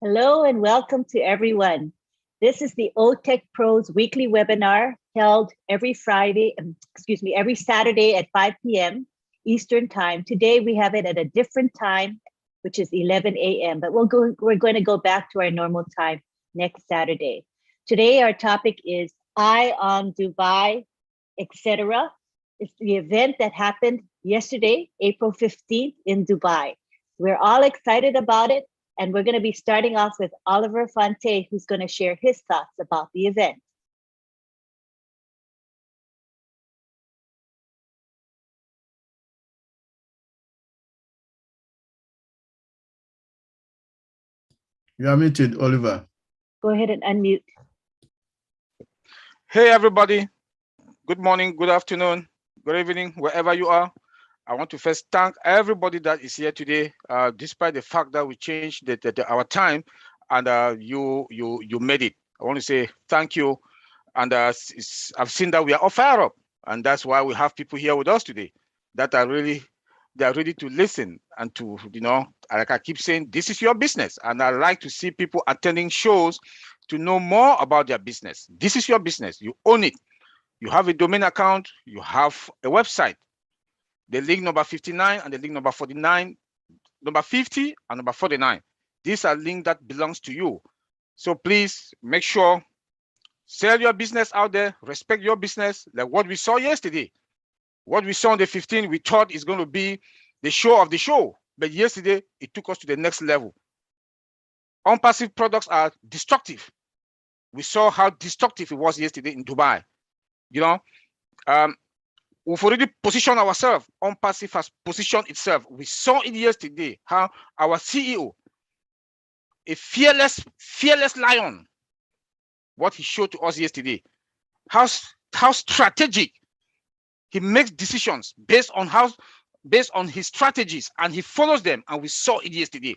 Hello and welcome to everyone. This is the OTech Pros weekly webinar held every every Saturday at 5 p.m. Eastern Time. Today we have it at a different time, which is 11 a.m., but we're going to go back to our normal time next Saturday. Today our topic is Eye on Dubai, etc. It's the event that happened yesterday, April 15th in Dubai. We're all excited about it. And we're going to be starting off with Oliver Fonte, who's going to share his thoughts about the event. You are muted, Oliver. Go ahead and unmute. Hey, everybody. Good morning, good afternoon, good evening, wherever you are. I want to first thank everybody that is here today, despite the fact that we changed our time, and you made it. I want to say thank you, and I've seen that we are all fired up, and that's why we have people here with us today that are ready to listen and to, like I keep saying, this is your business, and I like to see people attending shows to know more about their business. This is your business. You own it. You have a domain account. You have a website. The link number 59 and the link number 49, number 50 and number 49. These are links that belongs to you. So please make sure, sell your business out there, respect your business, like what we saw yesterday. What we saw on the 15th, we thought is going to be the show of the show. But yesterday, it took us to the next level. OnPassive products are destructive. We saw how destructive it was yesterday in Dubai. We've already positioned ourselves. OnPassive has positioned itself. We saw it yesterday, how our CEO, a fearless lion, what he showed to us yesterday, how strategic he makes decisions based on his strategies, and he follows them, and we saw it yesterday.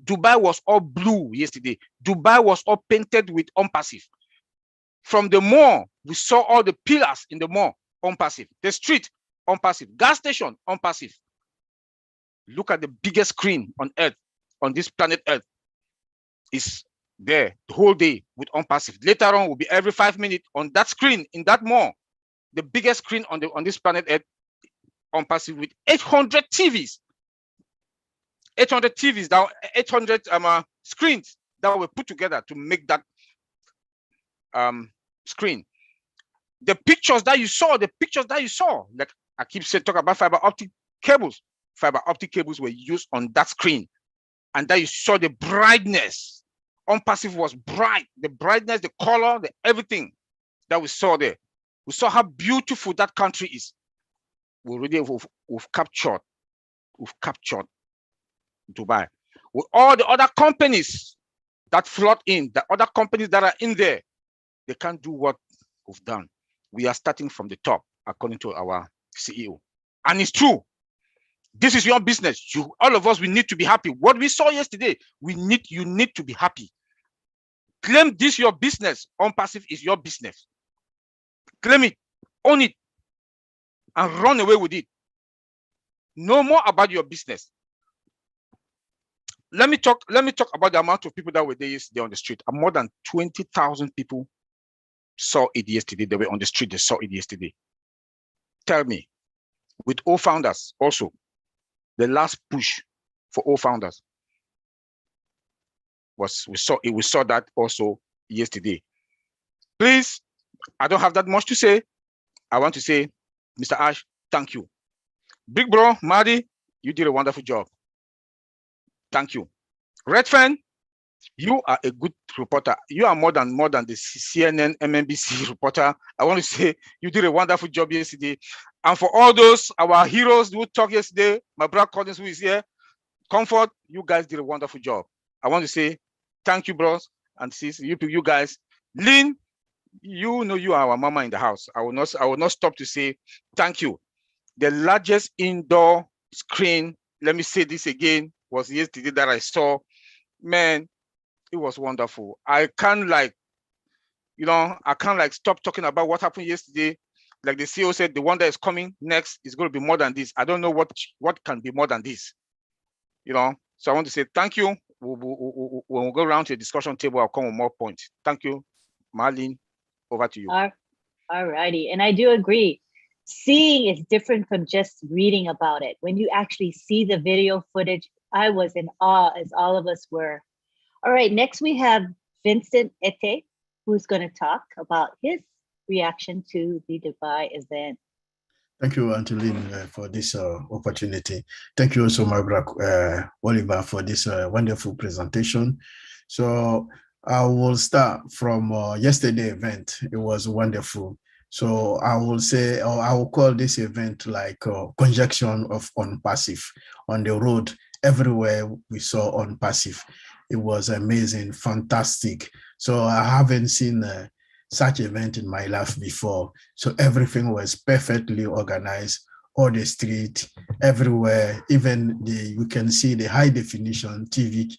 Dubai was all blue yesterday. Dubai was all painted with OnPassive. From the mall, we saw all the pillars in the mall. OnPassive, the street, OnPassive, gas station, OnPassive. Look at the biggest screen on Earth, on this planet Earth, is there the whole day with OnPassive. Later on, will be every 5 minutes on that screen in that mall. The biggest screen on this planet Earth, OnPassive, with 800 TVs. 800 TVs, now 800 screens that were put together to make that screen. The pictures that you saw, like I keep saying, talk about fiber optic cables. Fiber optic cables were used on that screen. And that you saw the brightness. OnPassive was bright. The brightness, the color, the everything that we saw there. We saw how beautiful that country is. We've captured Dubai. With all the other companies that flood in, the other companies that are in there, they can't do what we've done. We are starting from the top, according to our CEO. And it's true. This is your business. All of us, we need to be happy. What we saw yesterday, you need to be happy. Claim this your business. OnPassive is your business. Claim it, own it, and run away with it. Know more about your business. Let me talk about the amount of people that were there yesterday on the street. More than 20,000 people saw it yesterday. They were on the street. They saw it yesterday. Tell me, with all founders also, the last push for all founders was we saw that also yesterday. Please, I don't have that much to say. I want to say, Mr. Ash, thank you. Big bro, Madi, you did a wonderful job. Thank you. Redfern, you are a good reporter. You are more than the CNN, MNBC reporter. I want to say you did a wonderful job yesterday. And for all those, our heroes who talked yesterday, my brother Collins who is here, Comfort, you guys did a wonderful job. I want to say thank you, bros and sis, you guys. Lynn, you know you are our mama in the house. I will not stop to say thank you. The largest indoor screen, let me say this again, was yesterday that I saw. Man, it was wonderful. I can't stop talking about what happened yesterday. Like the CEO said, the one that is coming next is going to be more than this. I don't know what can be more than this. So I want to say thank you. when we go around to the discussion table, I'll come with more points. Thank you. Marlene, over to you. All righty. And I do agree. Seeing is different from just reading about it. When you actually see the video footage, I was in awe, as all of us were. All right, next we have Vincent Ete, who's going to talk about his reaction to the Dubai event. Thank you, Angeline, for this opportunity. Thank you also, Margaret Oliver, for this wonderful presentation. So I will start from yesterday's event. It was wonderful. So I will say, or I will call this event like conjunction of OnPassive on the road. Everywhere we saw OnPassive. It was amazing, fantastic. So I haven't seen such event in my life before. So everything was perfectly organized, all the street, everywhere, even you can see the high definition TV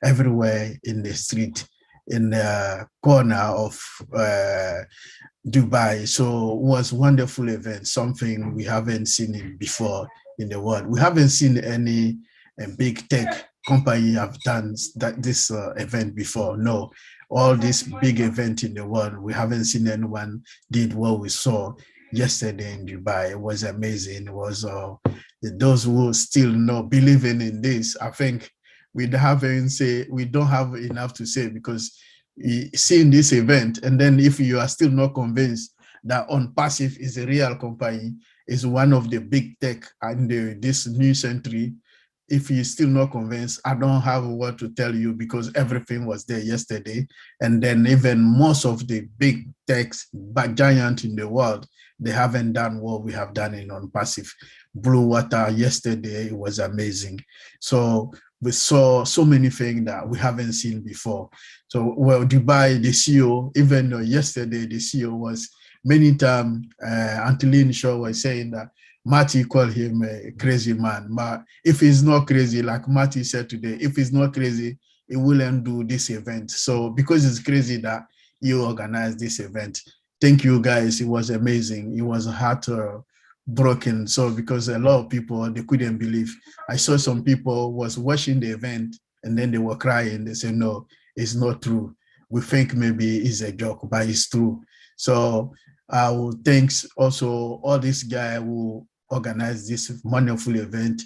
everywhere in the street, in the corner of Dubai. So it was wonderful event, something we haven't seen before in the world. We haven't seen any big tech company have done this event before. No, all this big event in the world, we haven't seen anyone did what we saw yesterday in Dubai. It was amazing. It was those who still not believing in this, I think we don't have enough to say, because seeing this event, and then if you are still not convinced that OnPassive is a real company, is one of the big tech in this new century, if you're still not convinced, I don't have a word to tell you, because everything was there yesterday. And then even most of the big techs, giant in the world, they haven't done what we have done in OnPassive. Blue Water yesterday, it was amazing. So we saw so many things that we haven't seen before. So, well, Dubai, the CEO, even yesterday, the CEO was many times, Angeline Shaw was saying that Marty called him a crazy man. But if he's not crazy, like Marty said today, if he's not crazy, he wouldn't do this event. So because it's crazy that you organized this event. Thank you guys. It was amazing. It was heartbroken. So because a lot of people, they couldn't believe. I saw some people was watching the event and then they were crying. They said, no, it's not true. We think maybe it's a joke, but it's true. So I will thanks also all this guy who organized this wonderful event.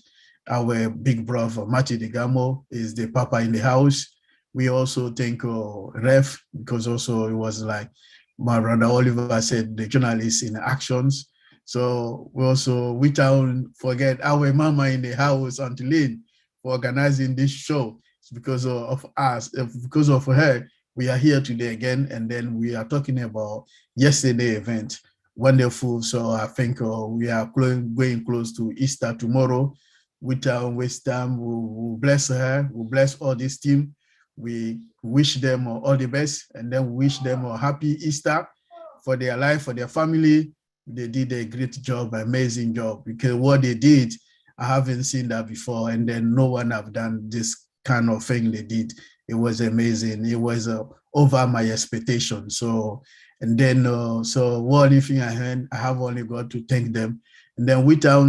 Our big brother, Marty Degamo, is the papa in the house. We also thank Ref, because also it was like my brother Oliver said, the journalists in actions. So we also, we don't forget our mama in the house, Angeline, for organizing this show. It's because of us, because of her, we are here today again, and then we are talking about yesterday event. Wonderful. So I think we are going close to Easter tomorrow. Without waste time, we'll bless her, we'll bless all this team. We wish them all the best, and then we wish them a happy Easter for their life, for their family. They did a great job, amazing job, because what they did, I haven't seen that before, and then no one have done this kind of thing they did. It was amazing. It was over my expectation. So, and then, so what anything I heard, I have only got to thank them. And then without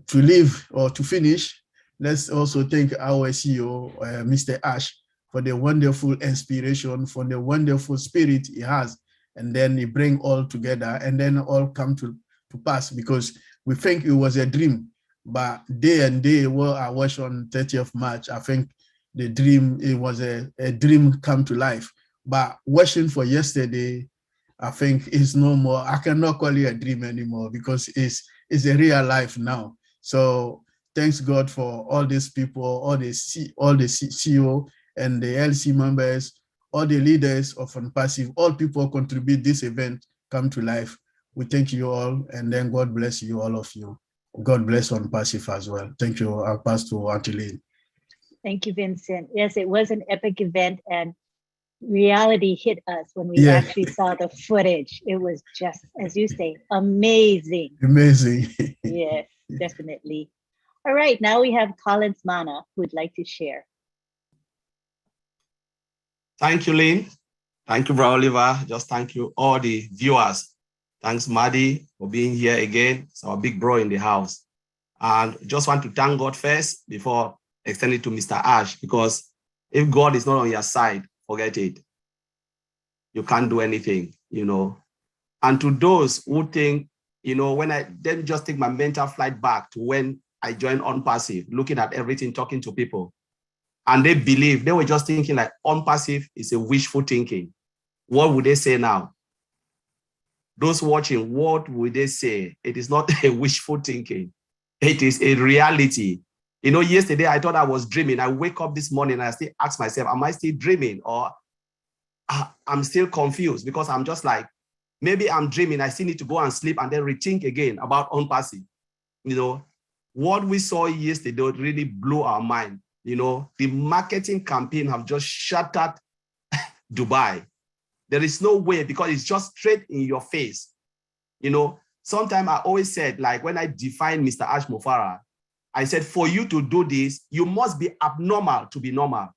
to leave or to finish, let's also thank our CEO, Mr. Ash, for the wonderful inspiration, for the wonderful spirit he has. And then he bring all together and then all come to pass, because we think it was a dream. But day and day, what I watched on 30th March, I think the dream, it was a dream come to life. But watching for yesterday, I think it's no more, I cannot call it a dream anymore, because it's a real life now. So thanks God for all these people, all the CEO and the LC members, all the leaders of OnPassive, all people contribute this event come to life. We thank you all, and then God bless you, all of you. God bless OnPassive as well. Thank you. I'll pass to Angeline. Thank you, Vincent. Yes, it was an epic event, and reality hit us when we actually saw the footage. It was just, as you say, amazing. Amazing. Yes, definitely. All right, now we have Collins Mana, who would like to share. Thank you, Lynn. Thank you, Bro Oliver. Just thank you, all the viewers. Thanks, Maddie, for being here again. It's our big bro in the house. And just want to thank God first before extending to Mr. Ash, because If God is not on your side, forget it. You can't do anything, you know. And to those who think, you know, when I then just take my mental flight back to when I joined OnPassive, looking at everything, talking to people, and they believe, they were just thinking like OnPassive is a wishful thinking. What would they say now? Those watching, what would they say? It is not a wishful thinking. It is a reality. You know, yesterday I thought I was dreaming. I wake up this morning and I still ask myself, am I still dreaming? Or I'm still confused because I'm just like, maybe I'm dreaming. I still need to go and sleep and then rethink again about OnPassive. You know, what we saw yesterday really blew our mind. You know, the marketing campaign have just shattered Dubai. There is no way because it's just straight in your face. You know, sometimes I always said, like when I defined Mr. Ash Mufareh, I said, for you to do this, you must be abnormal to be normal.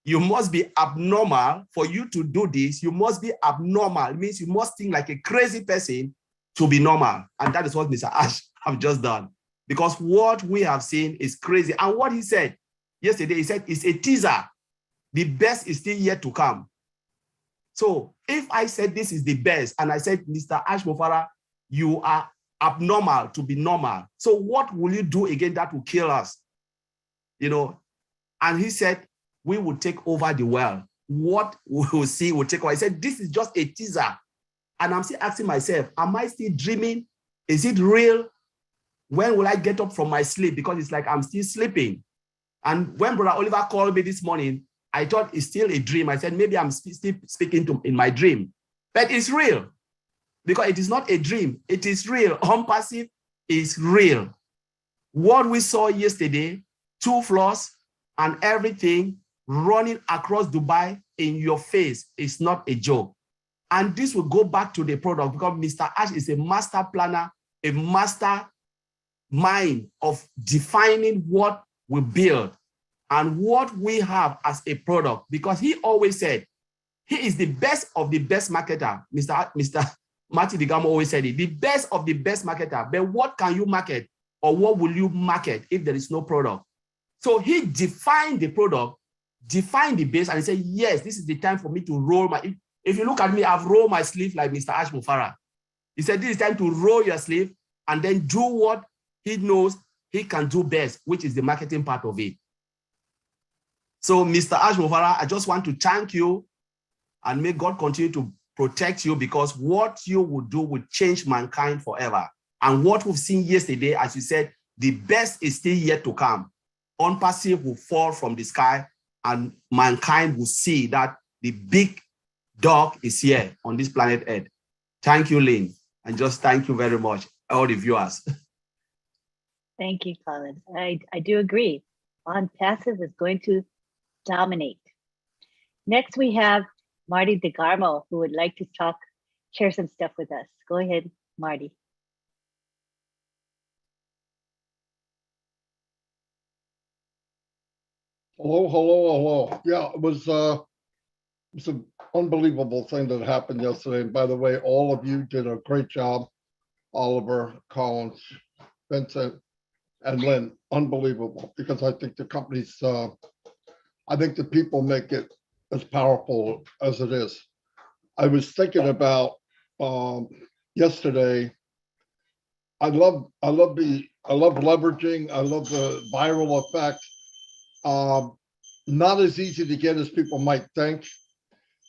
You must be abnormal for you to do this. You must be abnormal. It means you must think like a crazy person to be normal. And that is what Mr. Ash have just done. Because what we have seen is crazy. And what he said yesterday, he said it's a teaser. The best is still yet to come. So if I said this is the best, and I said, Mr. Ash Mufareh, you are abnormal to be normal. So what will you do again that will kill us? You know, and he said, we will take over the world. What we will see will take over. I said, this is just a teaser. And I'm still asking myself, am I still dreaming? Is it real? When will I get up from my sleep? Because it's like I'm still sleeping. And when Brother Oliver called me this morning, I thought it's still a dream. I said, maybe I'm still speaking in my dream. But it's real. Because it is not a dream. It is real. OnPassive is real. What we saw yesterday, 2 floors and everything running across Dubai in your face is not a joke. And this will go back to the product because Mr. Ash is a master planner, a master mind of defining what we build and what we have as a product, because he always said he is the best of the best marketer. Mr. Martin Digamo always said it, the best of the best marketer. But what can you market, or what will you market if there is no product? So he defined the product, defined the base, and he said, yes, this is the time for me to roll my, if you look at me, I've rolled my sleeve like Mr. Ash Mufareh. He said, this is time to roll your sleeve and then do what he knows he can do best, which is the marketing part of it. So Mr. Ash Mufareh, I just want to thank you and may God continue to protect you, because what you will do will change mankind forever. And what we've seen yesterday, as you said, the best is still yet to come. OnPassive will fall from the sky and mankind will see that the big dog is here on this planet Earth. Thank you, Lynn. And just thank you very much, all the viewers. Thank you, Colin. I do agree. OnPassive is going to dominate. Next, we have Marty DeGarmo, who would like to share some stuff with us. Go ahead, Marty. Hello. Yeah, it was an unbelievable thing that happened yesterday. And by the way, all of you did a great job. Oliver, Collins, Vincent, and Lynn. Unbelievable, because I think the company's, I think the people make it as powerful as it is. I was thinking about yesterday. I love leveraging. I love the viral effect. Not as easy to get as people might think.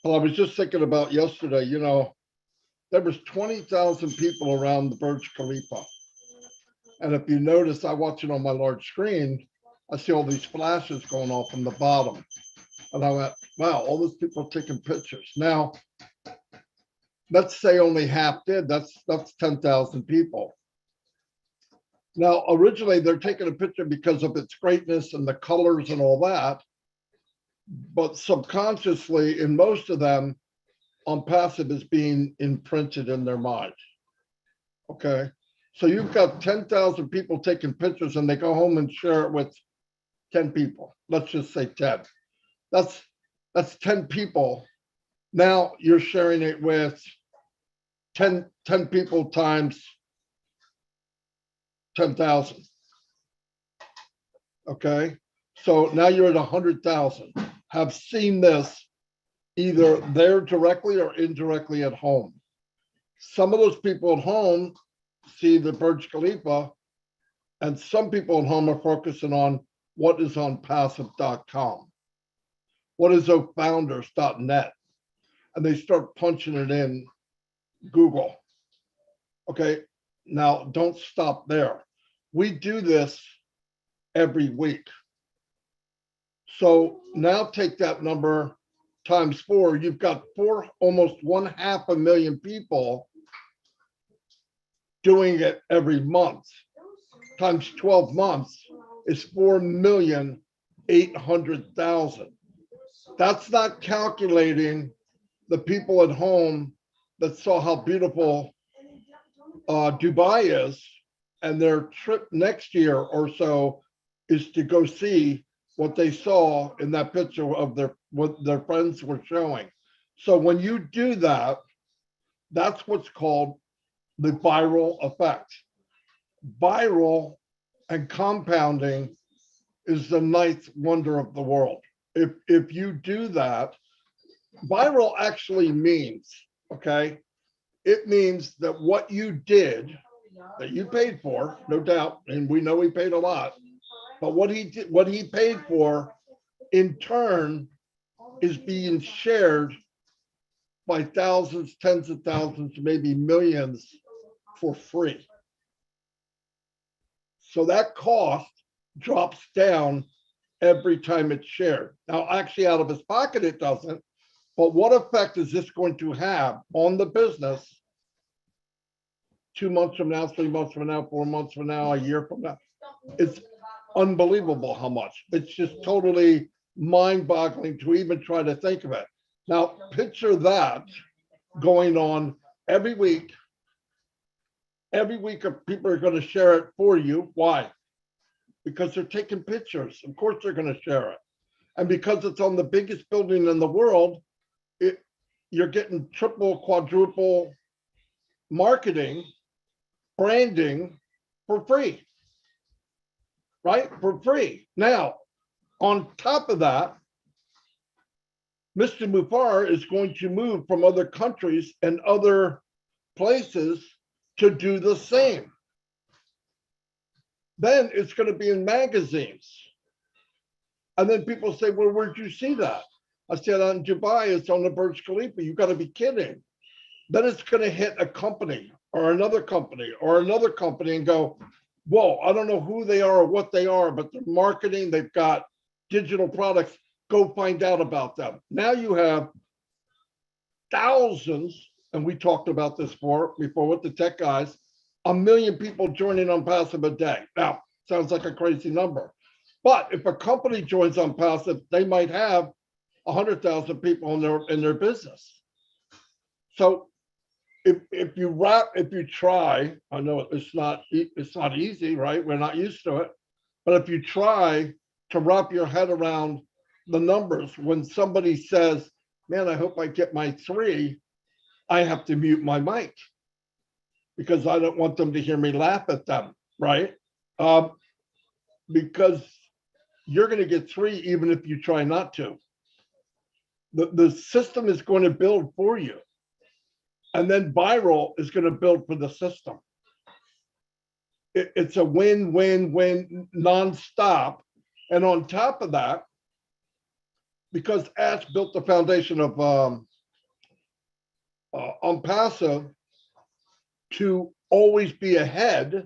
But I was just thinking about yesterday, you know, there was 20,000 people around the Burj Khalifa. And if you notice, I watch it on my large screen, I see all these flashes going off from the bottom. And I went, wow, all those people taking pictures. Now, let's say only half did, that's 10,000 people. Now, originally they're taking a picture because of its greatness and the colors and all that. But subconsciously, in most of them, OnPassive is being imprinted in their mind. Okay, so you've got 10,000 people taking pictures and they go home and share it with 10 people. Let's just say 10. That's 10 people. Now you're sharing it with 10 people times 10,000. Okay, So now you're at 100,000 have seen this either there directly or indirectly at home. Some of those people at home see the Burj Khalifa, and some people at home are focusing on what is OnPassive.com, what is ofounders.net, and they start punching it in Google. Okay, now don't stop there. We do this every week. So now take that number times 4, you've got almost 500,000 people doing it every month. Times 12 months is 4,800,000. That's not calculating the people at home that saw how beautiful Dubai is, and their trip next year or so is to go see what they saw in that picture of what their friends were showing. So when you do that, that's what's called the viral effect. Viral and compounding is the ninth wonder of the world. If you do that, viral actually means, okay, it means that what you did, that you paid for, no doubt, and we know he paid a lot, but what he paid for in turn is being shared by thousands, tens of thousands, maybe millions for free. So that cost drops down every time it's shared. Now, actually out of his pocket, it doesn't, but what effect is this going to have on the business 2 months from now, 3 months from now, 4 months from now, a year from now? It's unbelievable how much. It's just totally mind-boggling to even try to think of it. Now, picture that going on every week. Every week, people are going to share it for you. Why? Because they're taking pictures. Of course, they're going to share it. And because it's on the biggest building in the world, you're getting triple, quadruple marketing, branding for free. Right? For free. Now, on top of that, Mr. Mufareh is going to move from other countries and other places to do the same. Then it's going to be in magazines. And then people say, well, where'd you see that? I said, on Dubai, it's on the Burj Khalifa. You got to be kidding. Then it's going to hit a company or another company or another company and go, whoa, I don't know who they are or what they are, but they're marketing, they've got digital products. Go find out about them. Now you have thousands, and we talked about this before with the tech guys, 1 million people joining OnPassive a day. Now, sounds like a crazy number. But if a company joins OnPassive, they might have 100,000 people in their business. So if you try, I know it's not easy, right? We're not used to it. But if you try to wrap your head around the numbers, when somebody says, man, I hope I get my 3, I have to mute my mic because I don't want them to hear me laugh at them, right? Because you're going to get 3 even if you try not to. The system is going to build for you. And then viral is going to build for the system. It's a win-win-win nonstop. And on top of that, because Ash built the foundation of OnPassive to always be ahead,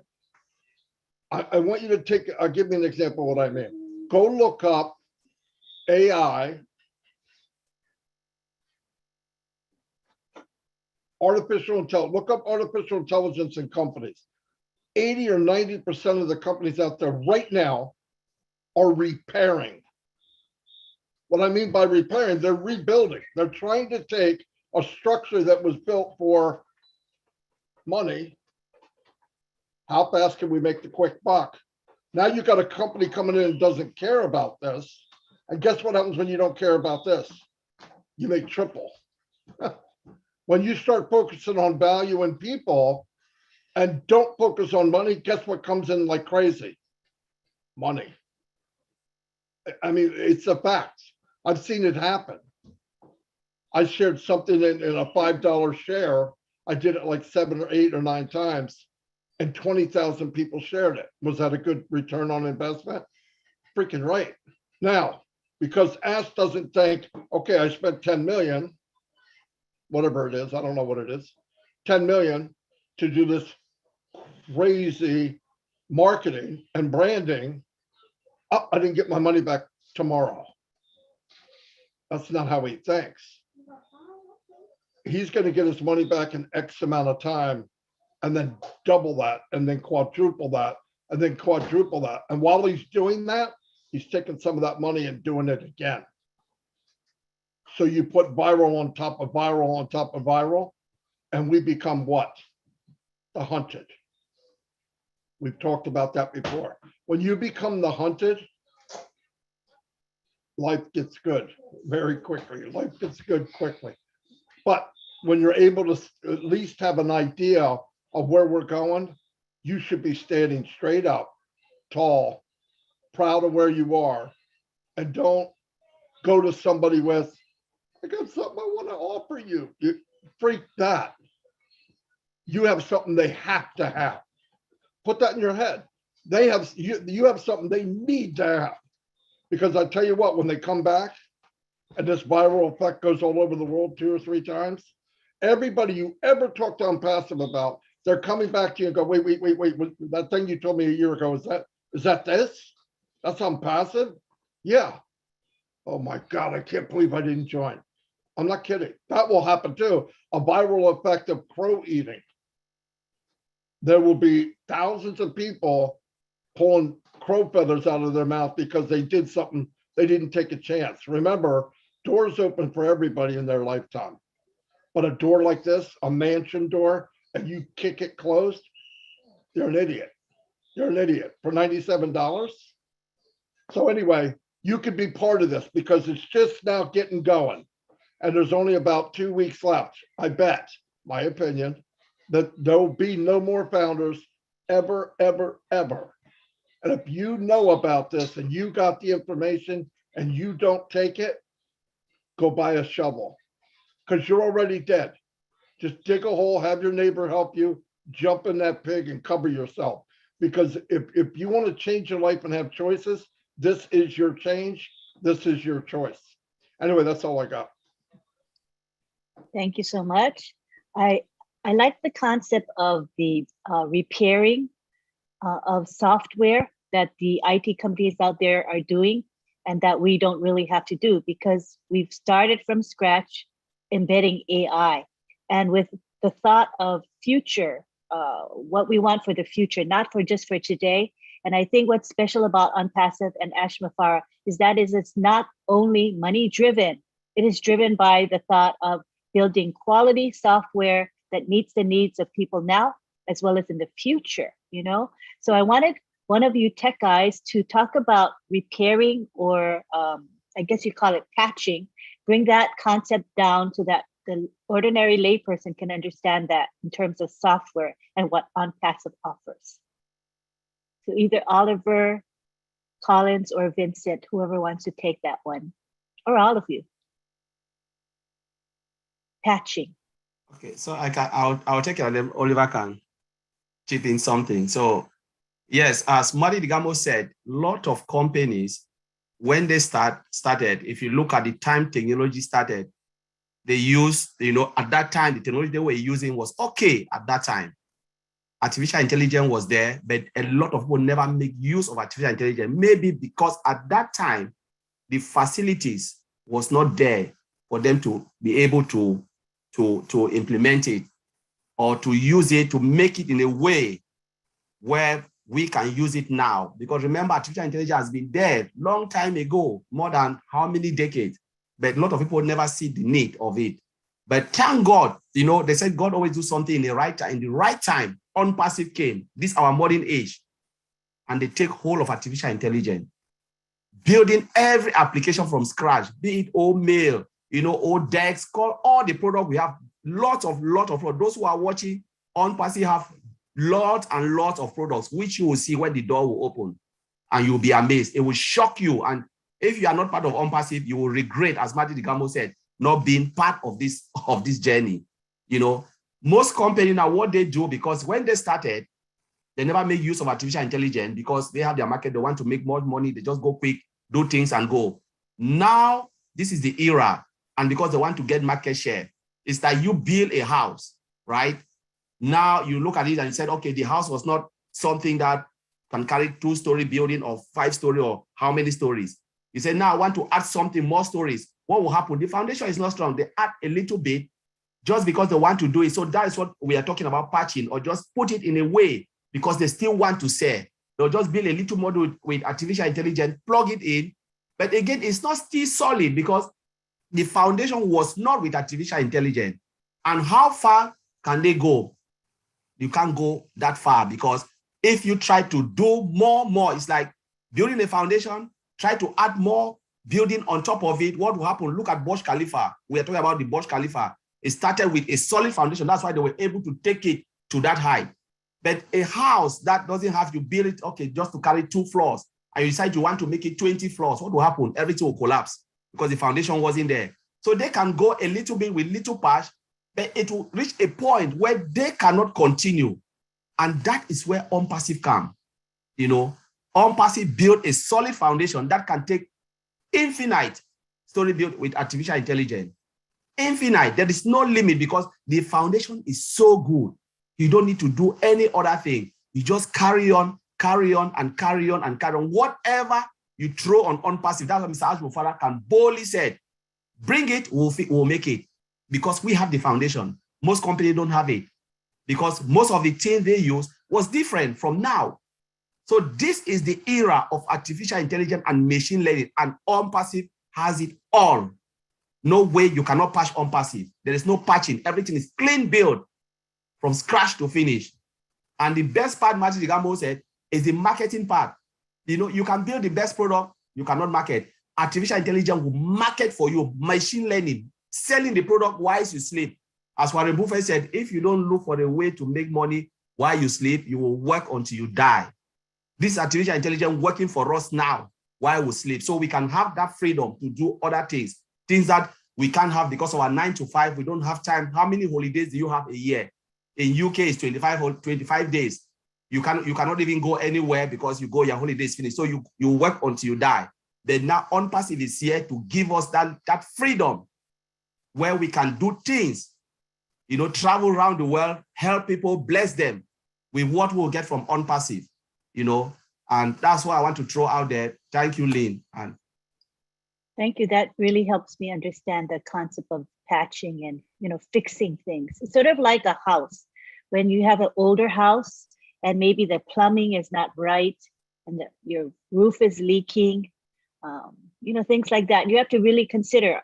I want you to I'll give you an example of what I mean. Go look up AI, artificial intelligence, look up artificial intelligence in companies. 80 or 90% of the companies out there right now are repairing. What I mean by repairing, they're rebuilding. They're trying to take a structure that was built for money. How fast can we make the quick buck? Now you've got a company coming in and doesn't care about this. And guess what happens when you don't care about this? You make triple. When you start focusing on value and people and don't focus on money, guess what comes in like crazy? Money. I mean, it's a fact. I've seen it happen. I shared something in a $5 share. I did it like 7 or 8 or 9 times, and 20,000 people shared it. Was that a good return on investment? Freaking right. Now, because Ash doesn't think, okay, I spent 10 million, whatever it is, I don't know what it is, 10 million to do this crazy marketing and branding. Oh, I didn't get my money back tomorrow. That's not how he thinks. He's going to get his money back in X amount of time, and then double that, and then quadruple that, and then quadruple that. And while he's doing that, he's taking some of that money and doing it again. So you put viral on top of viral on top of viral, and we become what? The hunted. We've talked about that before. When you become the hunted, life gets good very quickly. Life gets good quickly. But when you're able to at least have an idea of where we're going, you should be standing straight up, tall, proud of where you are, and don't go to somebody with, I got something I want to offer you. You freak that. You have something they have to have. Put that in your head. They have you have something they need to have. Because I tell you what, when they come back and this viral effect goes all over the world 2 or 3 times, everybody you ever talked to OnPassive about, they're coming back to you and go, wait, that thing you told me a year ago, is that this? That's OnPassive? Yeah. Oh my God, I can't believe I didn't join. I'm not kidding. That will happen too. A viral effect of crow eating. There will be thousands of people pulling crow feathers out of their mouth because they did something, they didn't take a chance. Remember, doors open for everybody in their lifetime. But a door like this, a mansion door, and you kick it closed, you're an idiot. You're an idiot for $97. So anyway, you could be part of this because it's just now getting going. And there's only about 2 weeks left. I bet, my opinion, that there'll be no more founders ever, ever, ever. And if you know about this and you got the information and you don't take it, go buy a shovel because you're already dead. Just dig a hole, have your neighbor help you, jump in that pig and cover yourself. Because if you want to change your life and have choices, this is your change. This is your choice. Anyway, that's all I got. Thank you so much. I like the concept of the repairing of software that the IT companies out there are doing and that we don't really have to do because we've started from scratch embedding AI. And with the thought of future, what we want for the future, not for just for today. And I think what's special about OnPassive and Ash Mufareh is that it's not only money driven, it is driven by the thought of building quality software that meets the needs of people now, as well as in the future, you know? So I wanted one of you tech guys to talk about repairing or I guess you call it patching, bring that concept down so that the ordinary layperson can understand that in terms of software and what OnPassive offers. So either Oliver, Collins, or Vincent, whoever wants to take that one, or all of you. Patching. Okay, so I'll take it, and then Oliver can chip in something. So yes, as Mari Digamo said, a lot of companies, when they started, if you look at the time technology started, they used, at that time, the technology they were using was okay at that time. Artificial intelligence was there, but a lot of people never make use of artificial intelligence, maybe because at that time, the facilities was not there for them to be able to implement it or to use it, to make it in a way where we can use it now. Because remember, artificial intelligence has been there long time ago, more than how many decades, but a lot of people never see the need of it. But thank God, they said God always do something in the right time. In the right time, OnPassive came, this our modern age, and they take hold of artificial intelligence, building every application from scratch, be it old mail, old decks, call all the product we have, lots of those who are watching OnPassive have lots and lots of products, which you will see when the door will open, and you'll be amazed. It will shock you, and if you are not part of OnPassive, you will regret, as Marty DeGamo said, not being part of this journey. You know, most companies now, what they do, because when they started, they never make use of artificial intelligence because they have their market, they want to make more money, they just go quick, do things and go. Now, this is the era, and because they want to get market share, it's that you build a house, right? Now you look at it and you said, okay, the house was not something that can carry 2-story building or 5-story or how many stories. You say, now I want to add something, more stories. What will happen? The foundation is not strong. They add a little bit just because they want to do it. So that is what we are talking about, patching, or just put it in a way because they still want to sell. They'll just build a little model with artificial intelligence, plug it in. But again, it's not still solid because the foundation was not with artificial intelligence. And how far can they go? You can't go that far because if you try to do more, it's like building a foundation, try to add more building on top of it. What will happen? Look at Burj Khalifa. We are talking about the Burj Khalifa. It started with a solid foundation. That's why they were able to take it to that height. But a house that doesn't have you build it, okay, just to carry 2 floors, and you decide you want to make it 20 floors, what will happen? Everything will collapse because the foundation wasn't there. So they can go a little bit with little patch, but it will reach a point where they cannot continue. And that is where OnPassive comes. You know, OnPassive built a solid foundation that can take infinite story built with artificial intelligence. Infinite. There is no limit because the foundation is so good. You don't need to do any other thing. You just carry on, and carry on, and carry on. Whatever you throw on OnPassive, that's what Mr. Mufareh can boldly say, bring it, we'll make it. Because we have the foundation. Most companies don't have it. Because most of the things they use was different from now. So this is the era of artificial intelligence and machine learning, and OnPassive has it all. No way you cannot patch OnPassive. There is no patching. Everything is clean build from scratch to finish. And the best part, Martin DeGamo said, is the marketing part. You know, you can build the best product, you cannot market. Artificial intelligence will market for you. Machine learning, selling the product while you sleep. As Warren Buffett said, if you don't look for a way to make money while you sleep, you will work until you die. This artificial intelligence working for us now while we sleep. So we can have that freedom to do other things that we can't have because of our 9 to 5. We don't have time. How many holidays do you have a year? In UK, it's 25 days. You cannot even go anywhere because you go, your holiday is finished. So you work until you die. Then now OnPassive is here to give us that freedom where we can do things, you know, travel around the world, help people, bless them with what we'll get from OnPassive, you know, and that's what I want to throw out there. Thank you, Lynn. And thank you. That really helps me understand the concept of patching and, you know, fixing things. It's sort of like a house. When you have an older house and maybe the plumbing is not right and your roof is leaking, you know, things like that. You have to really consider,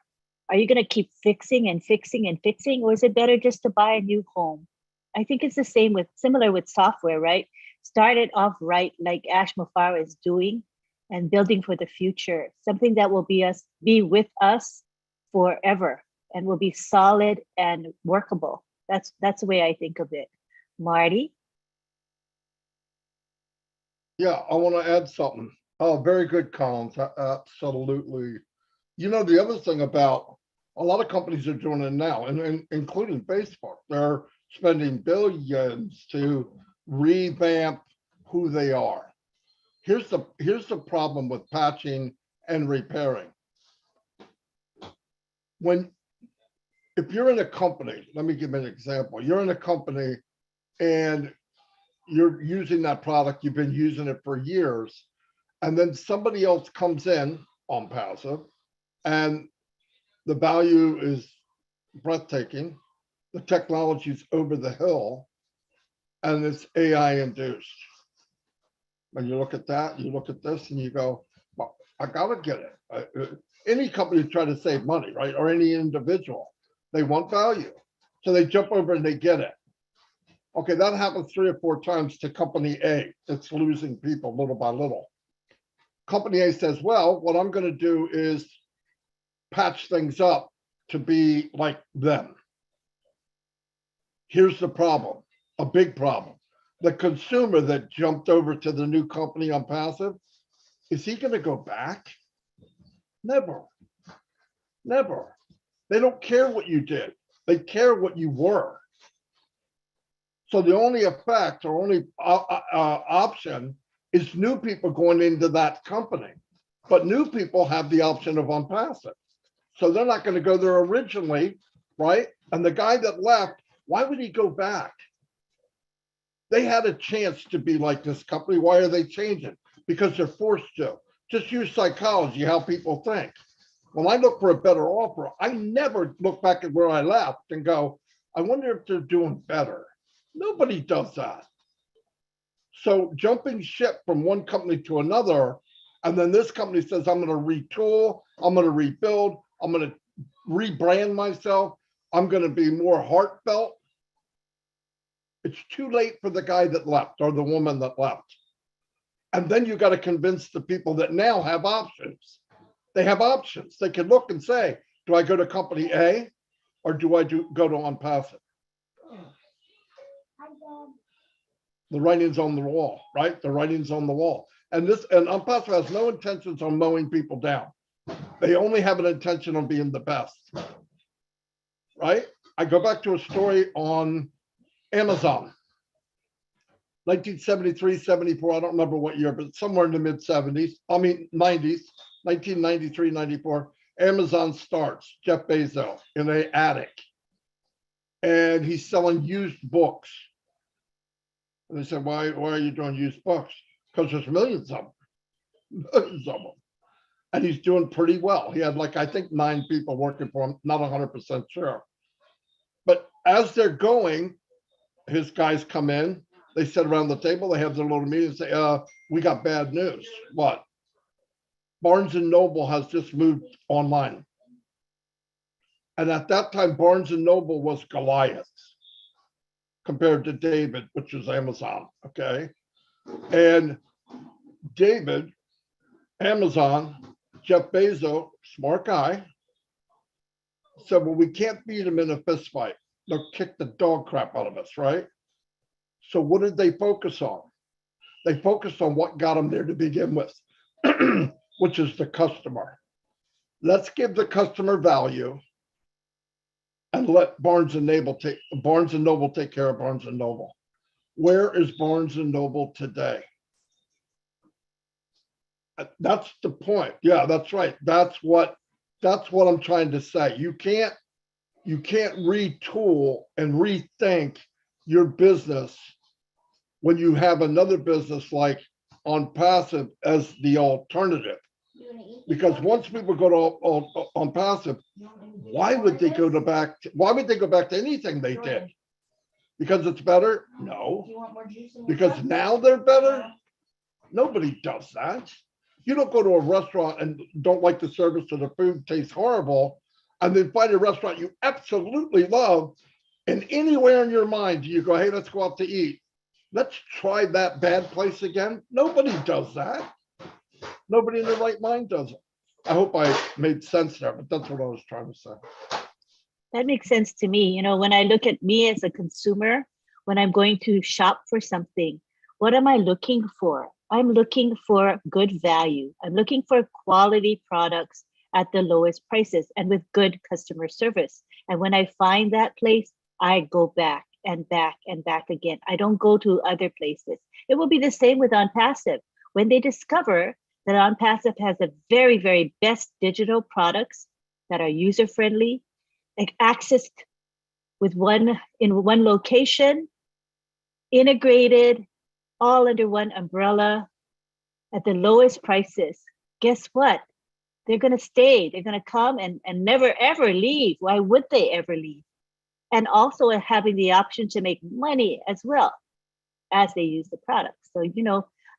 are you going to keep fixing and fixing and fixing, or is it better just to buy a new home? I think it's the same similar with software, right? Start it off right, like Ash Mufareh is doing, and building for the future, something that will be with us forever and will be solid and workable. That's the way I think of it. Marty? Yeah, I want to add something. Oh, very good, Collins. Absolutely. You know, the other thing about a lot of companies are doing it now, and including Facebook, they're spending billions to revamp who they are. Here's the problem with patching and repairing. If you're in a company, let me give an example. You're in a company and you're using that product, you've been using it for years, and then somebody else comes in OnPassive and the value is breathtaking, the technology's over the hill, and it's AI induced. When you look at that, you look at this and you go, well, I gotta get it. Any company try to save money, right? Or any individual, they want value. So they jump over and they get it. Okay, that happens 3 or 4 times to company A. It's losing people little by little. Company A says, well, what I'm gonna do is patch things up to be like them. Here's the problem, a big problem. The consumer that jumped over to the new company OnPassive, is he going to go back? Never. Never. They don't care what you did. They care what you were. So the only effect or only option is new people going into that company. But new people have the option of OnPassive. So they're not going to go there originally, right? And the guy that left, why would he go back? They had a chance to be like this company. Why are they changing? Because they're forced to. Just use psychology, how people think. When I look for a better offer, I never look back at where I left and go, I wonder if they're doing better. Nobody does that. So jumping ship from one company to another, and then this company says, I'm going to retool, I'm going to rebuild, I'm going to rebrand myself, I'm going to be more heartfelt. It's too late for the guy that left or the woman that left. And then you got to convince the people that now have options. They have options. They can look and say, do I go to company A or do I go to OnPassive? The writing's on the wall, right? The writing's on the wall. And OnPassive has no intentions on mowing people down. They only have an intention on being the best, right? I go back to a story on Amazon, 1973, 74, I don't remember what year, but somewhere in the mid 70s, 90s, 1993, 94, Amazon starts, Jeff Bezos in an attic, and he's selling used books. And they said, why are you doing used books? Because there's millions of them, millions of them. And he's doing pretty well. He had I think 9 people working for him, not 100% sure. But as they're going, his guys come in, they sit around the table, they have their little meeting and say, we got bad news. What? Barnes & Noble has just moved online. And at that time, Barnes & Noble was Goliath compared to David, which is Amazon, okay? And David, Amazon, Jeff Bezos, smart guy, said, well, we can't beat him in a fist fight. They'll kick the dog crap out of us, right? So what did they focus on? They focused on what got them there to begin with, which is the customer. Let's give the customer value and let Barnes & Noble take care of Barnes & Noble. Where is Barnes & Noble today? That's the point. Yeah, that's right. That's what I'm trying to say. You can't retool and rethink your business when you have another business like OnPassive as the alternative. Because once people go to OnPassive, why would they go back to anything they did? Because it's better? No. Because now they're better? Nobody does that. You don't go to a restaurant and don't like the service or the food tastes horrible, and then find a restaurant you absolutely love, and anywhere in your mind you go, hey, let's go out to eat. Let's try that bad place again. Nobody does that. Nobody in their right mind does it. I hope I made sense there, but that's what I was trying to say. That makes sense to me. When I look at me as a consumer, when I'm going to shop for something, what am I looking for? I'm looking for good value. I'm looking for quality products at the lowest prices and with good customer service. And when I find that place, I go back and back and back again. I don't go to other places. It will be the same with OnPassive. When they discover that OnPassive has the very, very best digital products that are user-friendly, accessed in one location, integrated, all under one umbrella at the lowest prices, guess what? They're going to stay. They're going to come and never, ever leave. Why would they ever leave? And also having the option to make money as well as they use the product. So,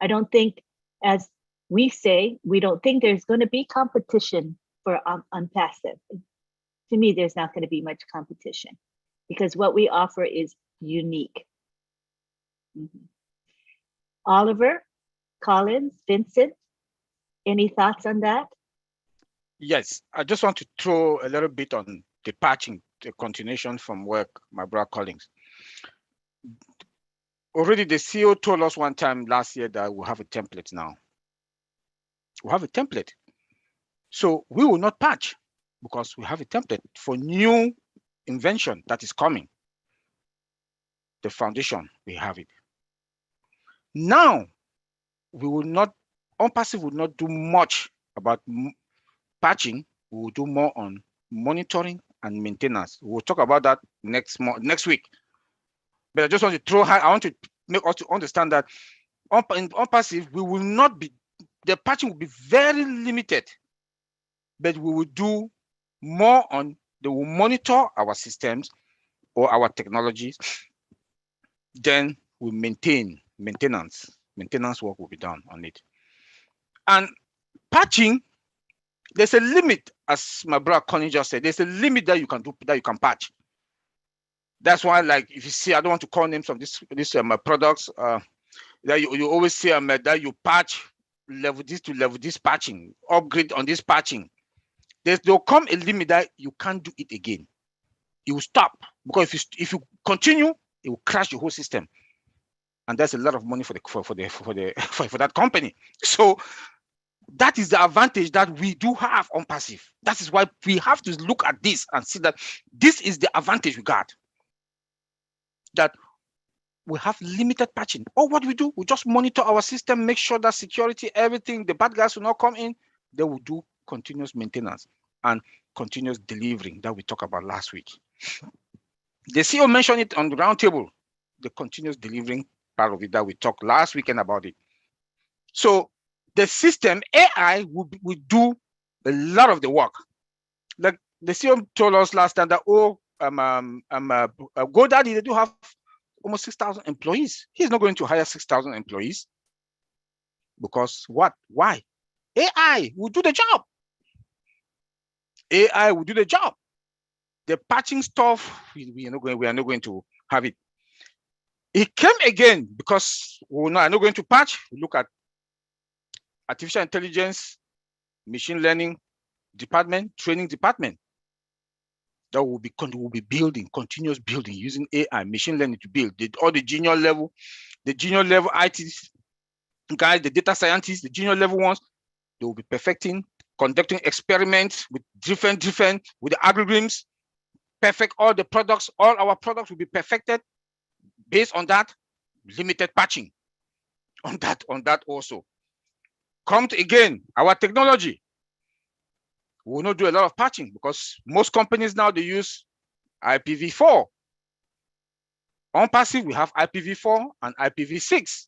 I don't think, as we say, we don't think there's going to be competition for OnPassive. To me, there's not going to be much competition because what we offer is unique. Mm-hmm. Oliver, Collins, Vincent, any thoughts on that? Yes, I just want to throw a little bit on the patching, the continuation from work, my brother Collins. Already the CEO told us one time last year that we'll have a template now. We'll have a template. So we will not patch because we have a template for new invention that is coming. The foundation, we have it. Now, we will not, OnPassive will not do much about patching. We will do more on monitoring and maintenance. We'll talk about that next week. But I just want to I want to make us to understand that in OnPassive, we will not be, the patching will be very limited, but we will do more on, they will monitor our systems or our technologies, then we maintenance work will be done on it. And patching, there's a limit, as my brother Connie just said, there's a limit that you can do, that you can patch. That's why, like, if you see, I don't want to call names of this products, that you always see that you patch level this to level this patching, upgrade on this patching. There'll come a limit that you can't do it again. It will stop, because if you continue, it will crash your whole system, and that's a lot of money for that company. So that is the advantage that we do have on OnPassive. That is why we have to look at this and see that this is the advantage we got. That we have limited patching. Or what we do, we just monitor our system, make sure that security, everything, the bad guys will not come in. Then we do continuous maintenance and continuous delivering that we talked about last week. The CEO mentioned it on the roundtable, the continuous delivering part of it that we talked last weekend about it. So the system, AI, will do a lot of the work. Like the CEO told us last time that, GoDaddy, they do have almost 6,000 employees. He's not going to hire 6,000 employees. Because what? Why? AI will do the job. AI will do the job. The patching stuff, we are not going to have it. It came again because we're not going to patch. We look at artificial intelligence, machine learning department, training department. That will be building, continuous building, using AI, machine learning to build. All the junior level IT guys, the data scientists, the junior level ones, they will be perfecting, conducting experiments with different with the algorithms, perfect all the products. All our products will be perfected based on that. Limited patching on that also. Come to again our technology. We will not do a lot of patching because most companies now, they use IPv4. OnPassive, we have IPv4 and IPv6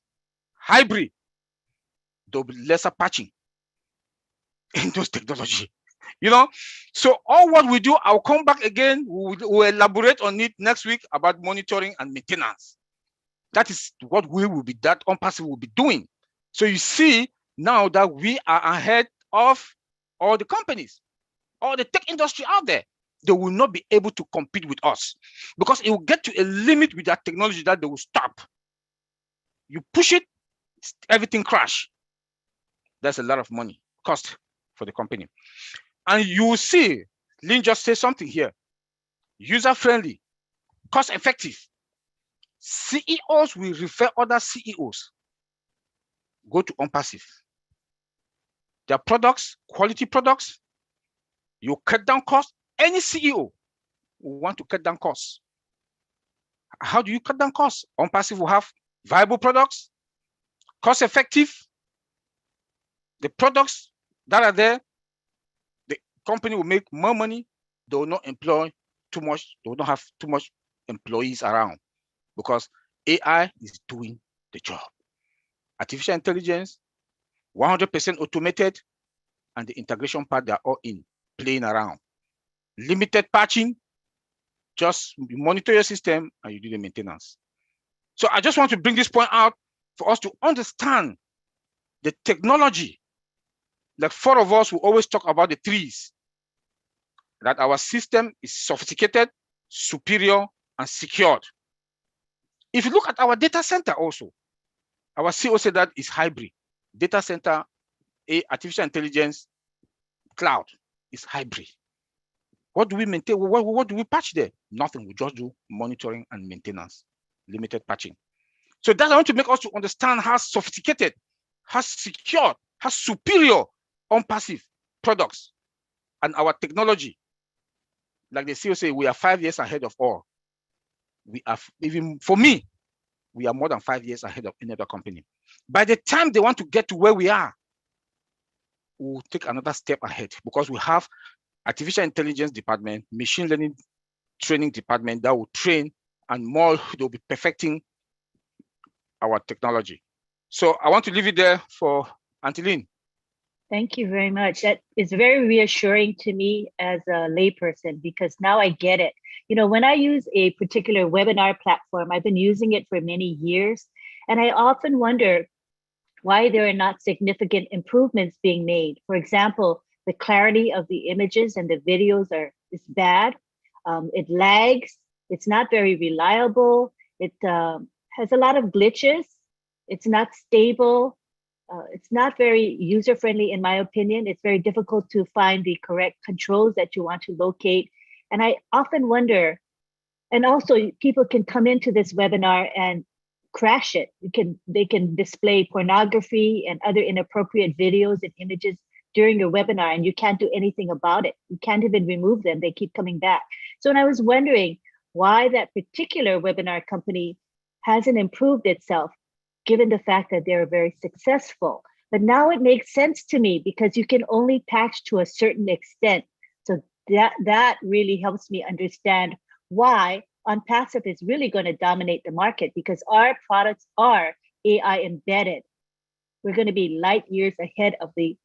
hybrid. There'll be lesser patching in those technology. So all what we do, I'll come back again. We'll elaborate on it next week about monitoring and maintenance. That is what that OnPassive will be doing. So you see now that we are ahead of all the companies, all the tech industry out there. They will not be able to compete with us because it will get to a limit with that technology that they will stop. You push it, everything crash. That's a lot of money cost for the company. And you will see, Lynn just said something here, user-friendly, cost-effective. CEOs will refer other CEOs. Go to OnPassive. Their products, quality products, you cut down costs. Any CEO will want to cut down costs. How do you cut down costs? OnPassive will have viable products, cost-effective. The products that are there, the company will make more money. They will not employ too much. They will not have too much employees around because AI is doing the job. Artificial intelligence, 100% automated, and the integration part, they're all in, playing around. Limited patching, just monitor your system and you do the maintenance. So I just want to bring this point out for us to understand the technology. Like 4 of us will always talk about the 3s, that our system is sophisticated, superior, and secured. If you look at our data center also, our CEO said that is hybrid. Data center, artificial intelligence, cloud is hybrid. What do we maintain? What do we patch there? Nothing. We just do monitoring and maintenance, limited patching. So that I want to make us to understand how sophisticated, how secure, how superior OnPassive products and our technology, like the CEO say, we are 5 years ahead of all. We are, even for me, we are more than 5 years ahead of any other company. By the time they want to get to where we are, we'll take another step ahead because we have artificial intelligence department, machine learning training department that will train, and more, they'll be perfecting our technology. So I want to leave it there for Anteline. Thank you very much. That is very reassuring to me as a layperson, because now I get it. You know, when I use a particular webinar platform, I've been using it for many years, and I often wonder why there are not significant improvements being made. For example, the clarity of the images and the videos is bad. It lags. It's not very reliable. It has a lot of glitches. It's not stable. It's not very user-friendly, in my opinion. It's very difficult to find the correct controls that you want to locate. And I often wonder, and also people can come into this webinar and crash it. They can display pornography and other inappropriate videos and images during your webinar, and you can't do anything about it. You can't even remove them. They keep coming back. So when I was wondering why that particular webinar company hasn't improved itself, given the fact that they're very successful. But now it makes sense to me, because you can only patch to a certain extent. So that really helps me understand why OnPassive is really going to dominate the market, because our products are AI embedded. We're going to be light years ahead of the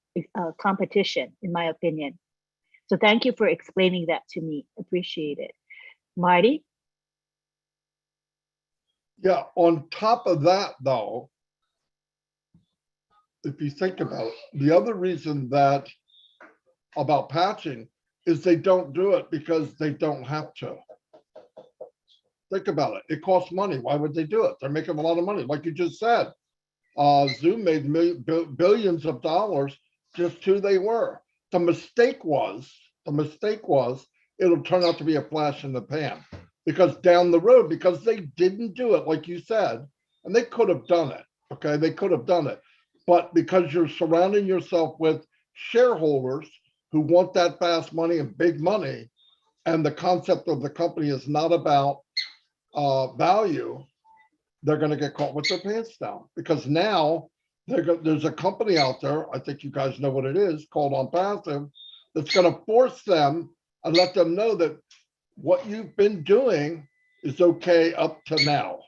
competition, in my opinion. So thank you for explaining that to me. Appreciate it. Marty? Yeah, on top of that, though, if you think about it, the other reason that about patching is they don't do it because they don't have to. Think about it. It costs money. Why would they do it? They're making a lot of money. Like you just said, Zoom made billions of dollars just who they were. The mistake was it'll turn out to be a flash in the pan. Because down the road, because they didn't do it, like you said, and they could have done it, okay? They could have done it. But because you're surrounding yourself with shareholders who want that fast money and big money, and the concept of the company is not about value, they're going to get caught with their pants down. Because now there's a company out there, I think you guys know what it is, called OnPassive, that's going to force them and let them know that what you've been doing is okay up to now.